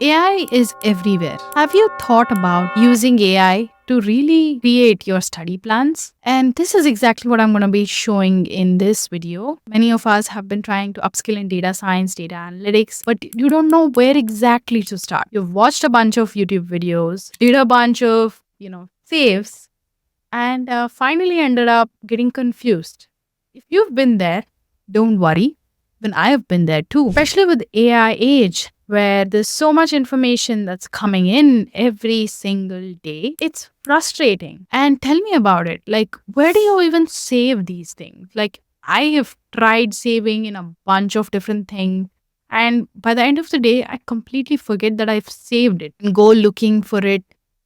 AI is everywhere. Have you thought about using AI to really create your study plans? And this is exactly what I'm going to be showing in this video. Many of us have been trying to upskill in data science, data analytics, but you don't know where exactly to start. You've watched a bunch of YouTube videos, did a bunch of, saves, and finally ended up getting confused. If you've been there, don't worry. Then I have been there too, especially with AI age where there's so much information that's coming in every single day. It's frustrating. And tell me about it. Like, where do you even save these things? Like, I have tried saving in a bunch of different things. And by the end of the day, I completely forget that I've saved it and go looking for it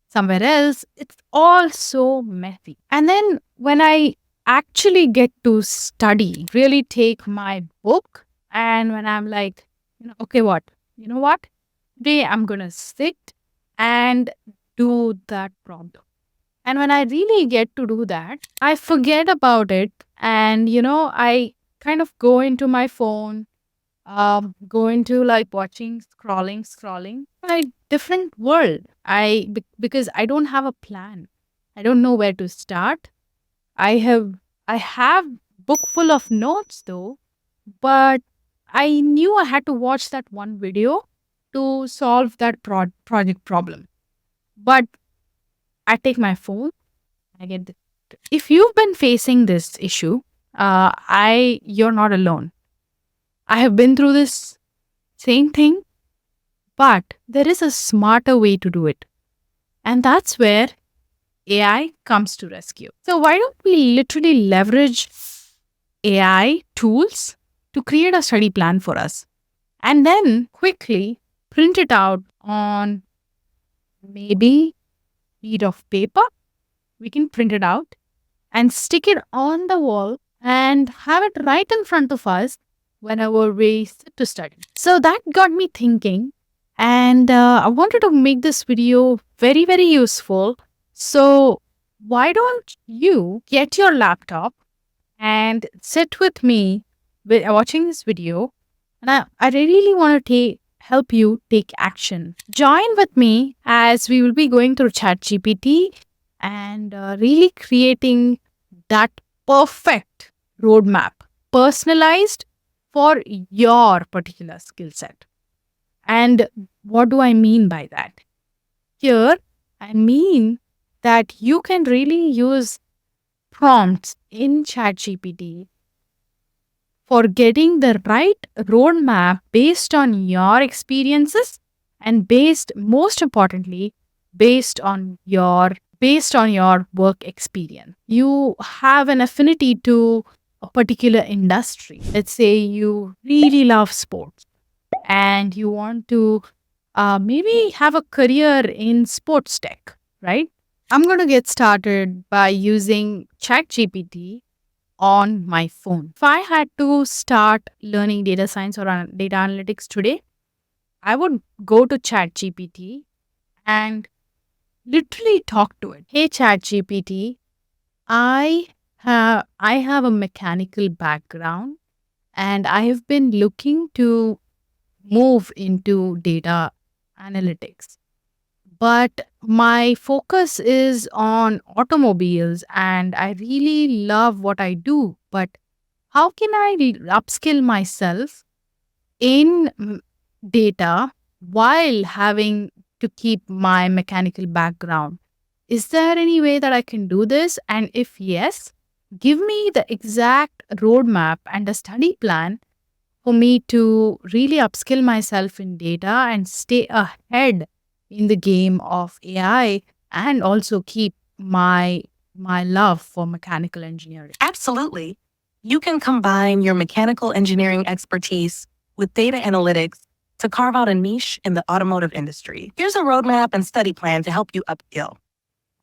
somewhere else. It's all so messy. And then when I actually get to study, really take my book, and when I'm like, okay, what? You know what? Today I'm going to sit and do that problem. And when I really get to do that, I forget about it. And, I kind of go into my phone, go into like watching, scrolling, a different world. Because I don't have a plan. I don't know where to start. I have book full of notes though, but I knew I had to watch that one video to solve that project problem. But I take my phone. I get if you've been facing this issue, you're not alone. I have been through this same thing, but there is a smarter way to do it. And that's where AI comes to rescue. So why don't we literally leverage AI tools to create a study plan for us and then quickly print it out on maybe sheet of paper. We can print it out and stick it on the wall and have it right in front of us whenever we sit to study. So that got me thinking, and I wanted to make this video very, very useful. So why don't you get your laptop and sit with me watching this video? And I really want to help you take action. Join with me as we will be going through ChatGPT and really creating that perfect roadmap, personalized for your particular skill set. And what do I mean by that? Here, I mean that you can really use prompts in ChatGPT for getting the right roadmap based on your experiences and most importantly, based on your work experience. You have an affinity to a particular industry. Let's say you really love sports and you want to maybe have a career in sports tech, right? I'm going to get started by using ChatGPT on my phone. If I had to start learning data science or data analytics today, I would go to ChatGPT and literally talk to it. Hey ChatGPT, I have a mechanical background and I have been looking to move into data analytics. But my focus is on automobiles and I really love what I do. But how can I upskill myself in data while having to keep my mechanical background? Is there any way that I can do this? And if yes, give me the exact roadmap and a study plan for me to really upskill myself in data and stay ahead in the game of AI and also keep my love for mechanical engineering. Absolutely. You can combine your mechanical engineering expertise with data analytics to carve out a niche in the automotive industry. Here's a roadmap and study plan to help you upskill.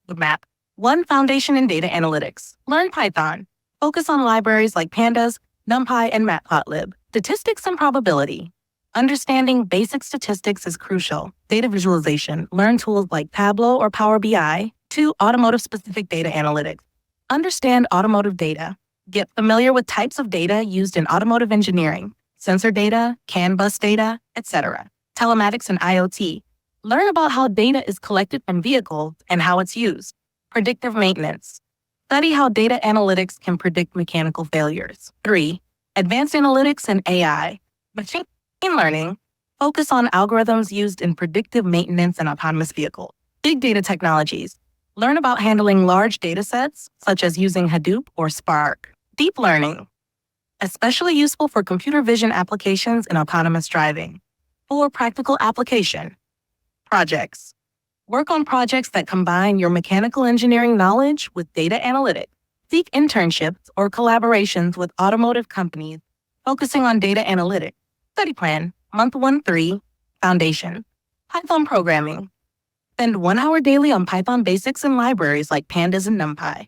Roadmap: 1. Foundation in data analytics. Learn Python. Focus on libraries like Pandas, NumPy, and Matplotlib. Statistics and probability. Understanding basic statistics is crucial. Data visualization. Learn tools like Tableau or Power BI. 2. Automotive-specific data analytics. Understand automotive data. Get familiar with types of data used in automotive engineering, sensor data, CAN bus data, etc. Telematics and IoT. Learn about how data is collected from vehicles and how it's used. Predictive maintenance. Study how data analytics can predict mechanical failures. 3. Advanced analytics and AI. Machine learning. Focus on algorithms used in predictive maintenance and autonomous vehicles. Big data technologies. Learn about handling large data sets, such as using Hadoop or Spark. Deep learning, especially useful for computer vision applications and autonomous driving. 4. Practical application. Projects. Work on projects that combine your mechanical engineering knowledge with data analytics. Seek internships or collaborations with automotive companies focusing on data analytics. Study plan, month 1-3, foundation. Python programming. Spend 1 hour daily on Python basics and libraries like pandas and NumPy.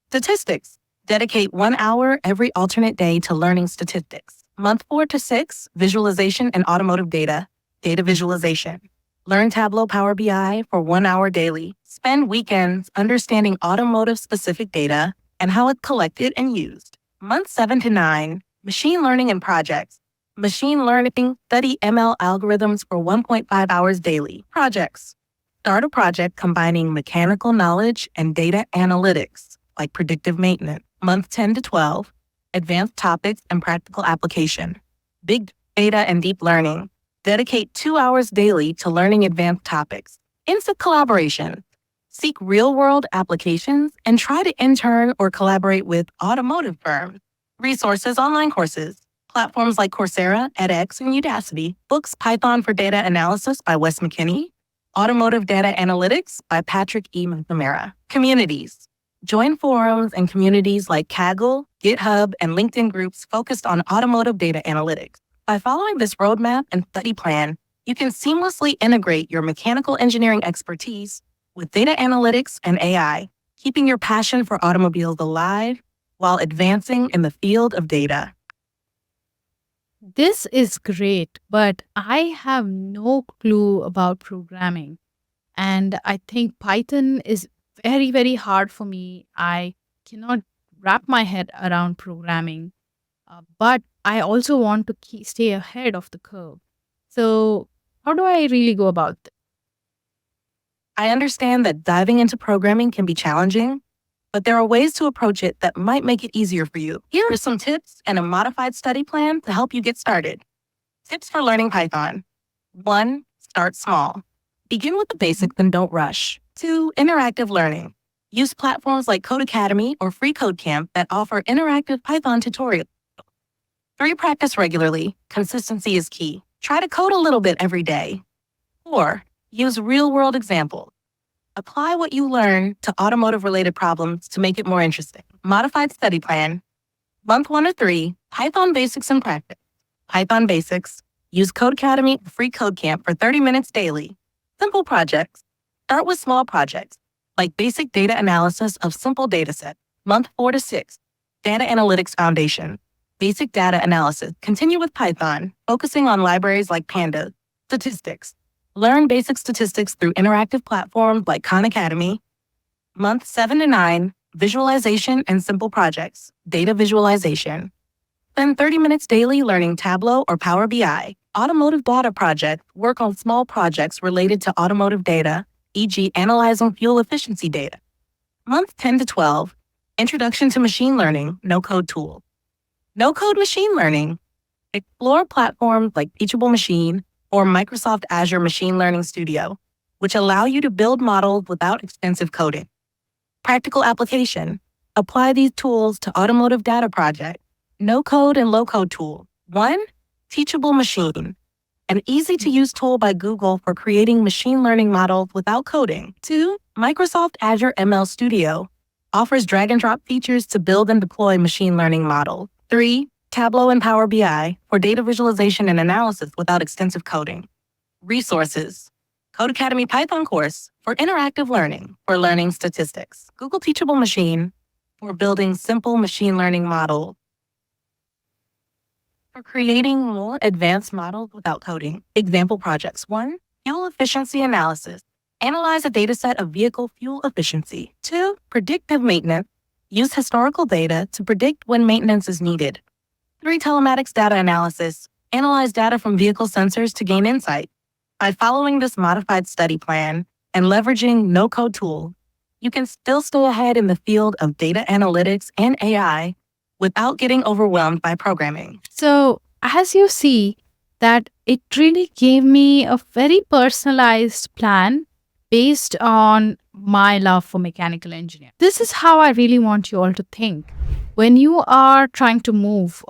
Statistics. Dedicate 1 hour every alternate day to learning statistics. Month 4-6, visualization and automotive data, data visualization. Learn Tableau Power BI for 1 hour daily. Spend weekends understanding automotive-specific data and how it's collected and used. Month 7-9, machine learning and projects. Machine learning, study ML algorithms for 1.5 hours daily. Projects. Start a project combining mechanical knowledge and data analytics, like predictive maintenance. Month 10-12, advanced topics and practical application. Big data and deep learning. Dedicate 2 hours daily to learning advanced topics. Instant collaboration. Seek real-world applications and try to intern or collaborate with automotive firms. Resources, online courses. Platforms like Coursera, edX, and Udacity. Books, Python for Data Analysis by Wes McKinney. Automotive Data Analytics by Patrick E. McNamara. Communities. Join forums and communities like Kaggle, GitHub, and LinkedIn groups focused on automotive data analytics. By following this roadmap and study plan, you can seamlessly integrate your mechanical engineering expertise with data analytics and AI, keeping your passion for automobiles alive while advancing in the field of data. This is great, but I have no clue about programming. And I think Python is very, very hard for me. I cannot wrap my head around programming, but I also want to stay ahead of the curve. So, how do I really go about this? I understand that diving into programming can be challenging, but there are ways to approach it that might make it easier for you. Here are some tips and a modified study plan to help you get started. Tips for learning Python. 1. Start small. Begin with the basics and don't rush. 2. Interactive learning. Use platforms like Codecademy or Free Code Camp that offer interactive Python tutorials. 3. Practice regularly. Consistency is key. Try to code a little bit every day. 4. Use real-world examples. Apply what you learn to automotive-related problems to make it more interesting. Modified study plan. Month 1-3, Python basics and practice. Python basics. Use Codecademy or Free Code Camp for 30 minutes daily. Simple projects. Start with small projects, like basic data analysis of simple datasets. Month 4-6, Data Analytics Foundation. Basic data analysis. Continue with Python, focusing on libraries like pandas. Statistics. Learn basic statistics through interactive platforms like Khan Academy. Month 7-9, visualization and simple projects. Data visualization. Spend 30 minutes daily learning Tableau or Power BI. Automotive data projects work on small projects related to automotive data, e.g. analyzing fuel efficiency data. Month 10-12, introduction to machine learning, no-code tools. No-code machine learning. Explore platforms like Teachable Machine or Microsoft Azure Machine Learning Studio, which allow you to build models without extensive coding. Practical application. Apply these tools to automotive data projects. No-code and low-code tool. 1. Teachable Machine. An easy-to-use tool by Google for creating machine learning models without coding. 2. Microsoft Azure ML Studio offers drag-and-drop features to build and deploy machine learning models. 3. Tableau and Power BI for data visualization and analysis without extensive coding. Resources. Codecademy Python course for interactive learning for learning statistics. Google Teachable Machine for building simple machine learning models. For creating more advanced models without coding. Example projects. 1. Fuel efficiency analysis. Analyze a dataset of vehicle fuel efficiency. 2. Predictive maintenance. Use historical data to predict when maintenance is needed. 3. Telematics data analysis. Analyze data from vehicle sensors to gain insight. By following this modified study plan and leveraging no code tool, you can still stay ahead in the field of data analytics and AI without getting overwhelmed by programming. So, as you see, that it really gave me a very personalized plan based on my love for mechanical engineering. This is how I really want you all to think. When you are trying to move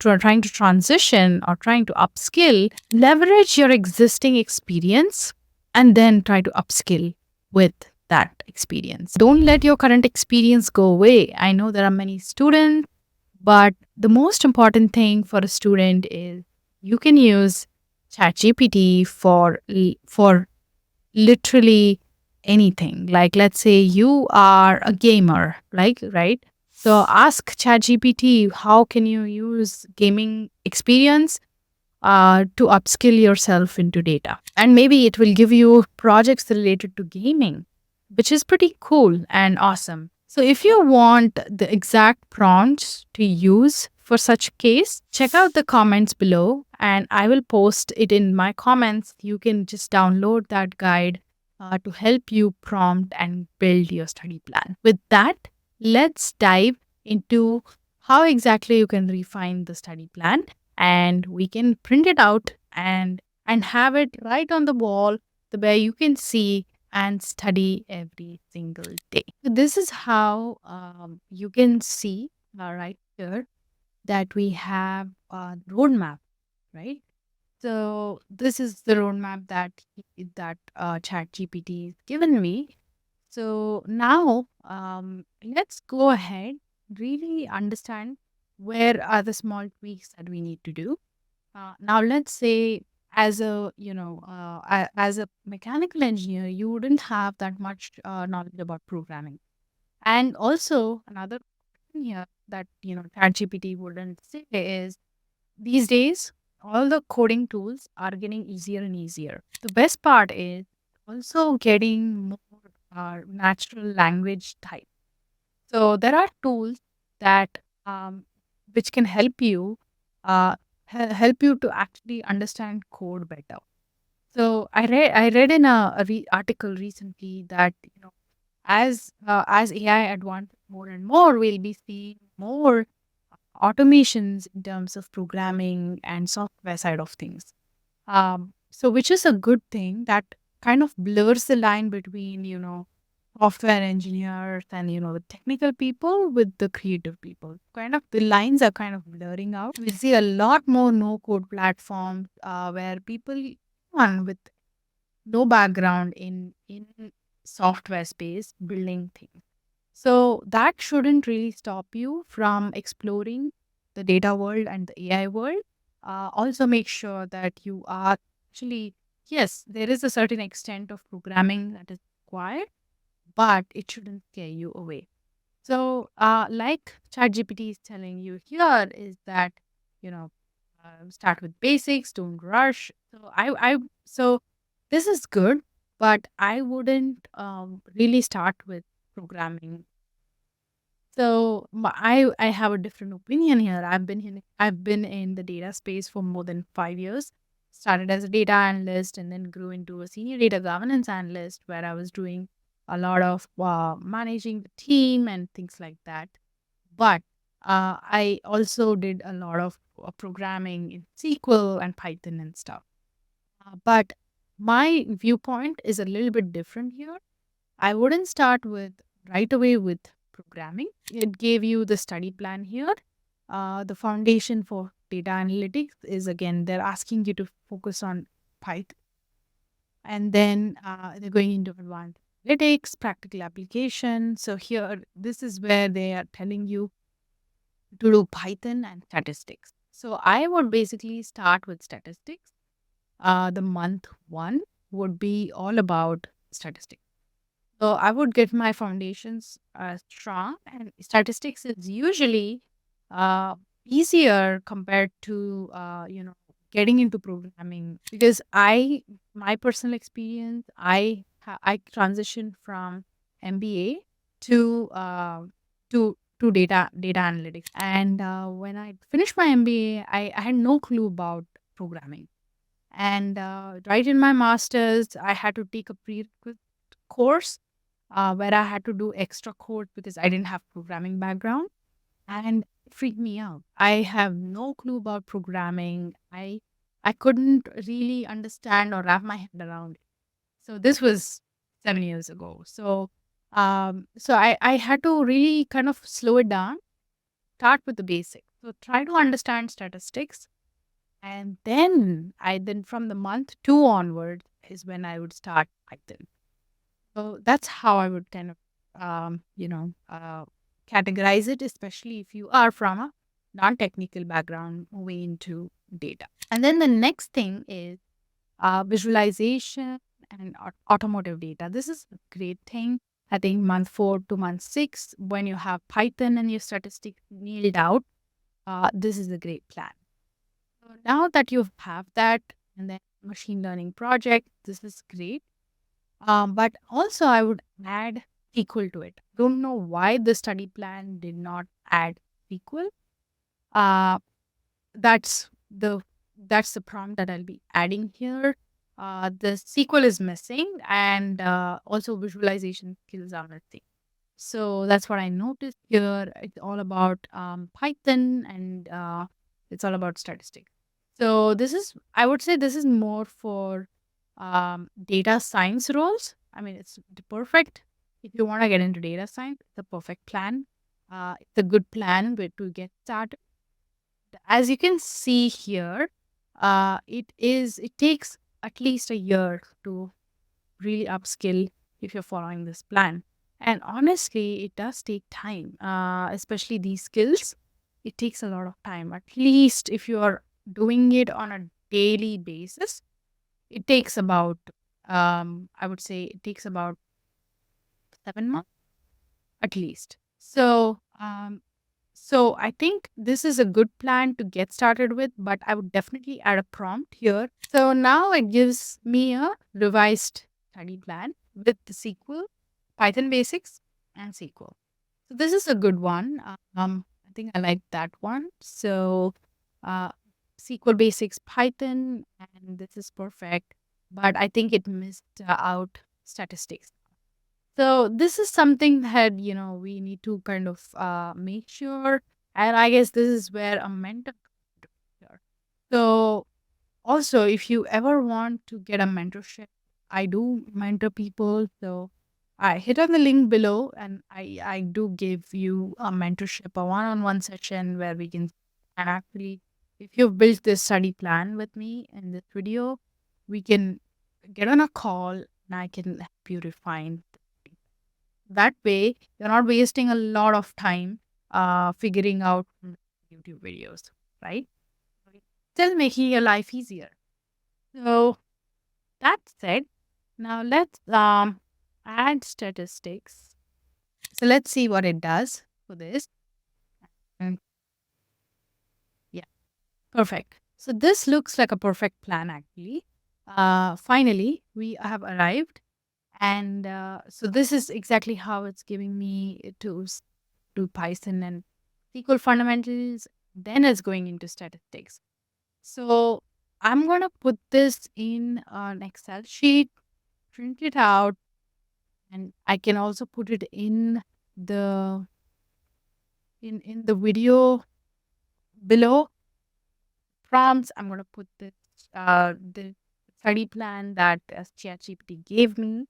trying to transition or trying to upskill, leverage your existing experience and then try to upskill with that experience. Don't let your current experience go away. I know there are many students, but the most important thing for a student is you can use ChatGPT for literally anything. Like, let's say you are a gamer, like, right? So ask ChatGPT, how can you use gaming experience to upskill yourself into data? And maybe it will give you projects related to gaming, which is pretty cool and awesome. So if you want the exact prompts to use for such case, check out the comments below and I will post it in my comments. You can just download that guide to help you prompt and build your study plan. With that, let's dive into how exactly you can refine the study plan, and we can print it out and have it right on the wall the way you can see and study every single day. So this is how you can see right here that we have a roadmap, right? So this is the roadmap that ChatGPT has given me. So now let's go ahead, really understand where are the small tweaks that we need to do. Now let's say as as a mechanical engineer, you wouldn't have that much knowledge about programming. And also another thing here that ChatGPT wouldn't say is these days all the coding tools are getting easier and easier. The best part is also getting more natural language type. So there are tools that which can help you help you to actually understand code better. So I read in a article recently that as AI advances more and more, we'll be seeing more automations in terms of programming and software side of things. So which is a good thing that kind of blurs the line between software engineers and the technical people with the creative people. Kind of the lines are kind of blurring out. We see a lot more no code platforms where people one with no background in software space building things. So that shouldn't really stop you from exploring the data world and the AI world. Also, make sure that you are actually, yes, there is a certain extent of programming that is required, but it shouldn't scare you away. So, like ChatGPT is telling you here, is that you know, start with basics, don't rush. So this is good, but I wouldn't really start with programming. So I have a different opinion here. I've been in the data space for more than 5 years. Started as a data analyst and then grew into a senior data governance analyst, where I was doing a lot of managing the team and things like that. But I also did a lot of programming in SQL and Python and stuff. But my viewpoint is a little bit different here. I wouldn't start with right away with programming. It gave you the study plan here. The foundation for data analytics is, again, they're asking you to focus on Python, and then they're going into advanced analytics, practical application. So here, this is where they are telling you to do Python and statistics. So I would basically start with statistics. The month one would be all about statistics. So I would get my foundations strong, and statistics is usually uh, easier compared to getting into programming, because my personal experience, I transitioned from MBA to data analytics, and when I finished my MBA, I had no clue about programming. And right in my master's, I had to take a prerequisite course where I had to do extra code because I didn't have programming background, and it freaked me out. I have no clue about programming. I couldn't really understand or wrap my head around it. So this was 7 years ago. So I had to really kind of slow it down, start with the basics. So try to understand statistics, and then from the month two onward is when I would start Python. So that's how I would kind of, categorize it, especially if you are from a non-technical background moving into data. And then the next thing is visualization and automotive data. This is a great thing. I think month four to month six, when you have Python and your statistics nailed out, this is a great plan. So now that you have that, and then machine learning project, this is great. But also, I would add SQL to it. Don't know why the study plan did not add SQL. Uh, that's the that's the prompt that I'll be adding here. The SQL is missing, and also visualization skills are missing. So that's what I noticed here. It's all about Python, and it's all about statistics. So this is, I would say, this is more for data science roles. I mean, it's the perfect if you want to get into data science. It's a perfect plan. It's a good plan with to get started. As you can see here, it takes at least a year to really upskill if you're following this plan. And honestly, it does take time, especially these skills. It takes a lot of time. At least if you are doing it on a daily basis, it takes about, I would say, it takes about 7 months at least. So I think this is a good plan to get started with, but I would definitely add a prompt here. So now it gives me a revised study plan with the SQL, Python basics, and SQL. So this is a good one. I think I like that one. So uh, SQL basics, Python, and this is perfect. But I think it missed out statistics. So this is something that we need to kind of make sure, and I guess this is where a mentor comes into picture. So also, if you ever want to get a mentorship, I do mentor people. So I hit on the link below, and I do give you a mentorship, a one-on-one session where we can, and actually, if you've built this study plan with me in this video, we can get on a call and I can help you refine. That way, you're not wasting a lot of time figuring out YouTube videos, right? Still making your life easier. So that said, now let's add statistics. So let's see what it does for this. Mm, yeah, perfect. So this looks like a perfect plan actually. Finally, we have arrived, and so this is exactly how it's giving me to do Python and SQL fundamentals. Then it's going into statistics. So I'm gonna put this in an Excel sheet, print it out, and I can also put it the in the video below prompts. I'm gonna put the study plan that ChatGPT gave me.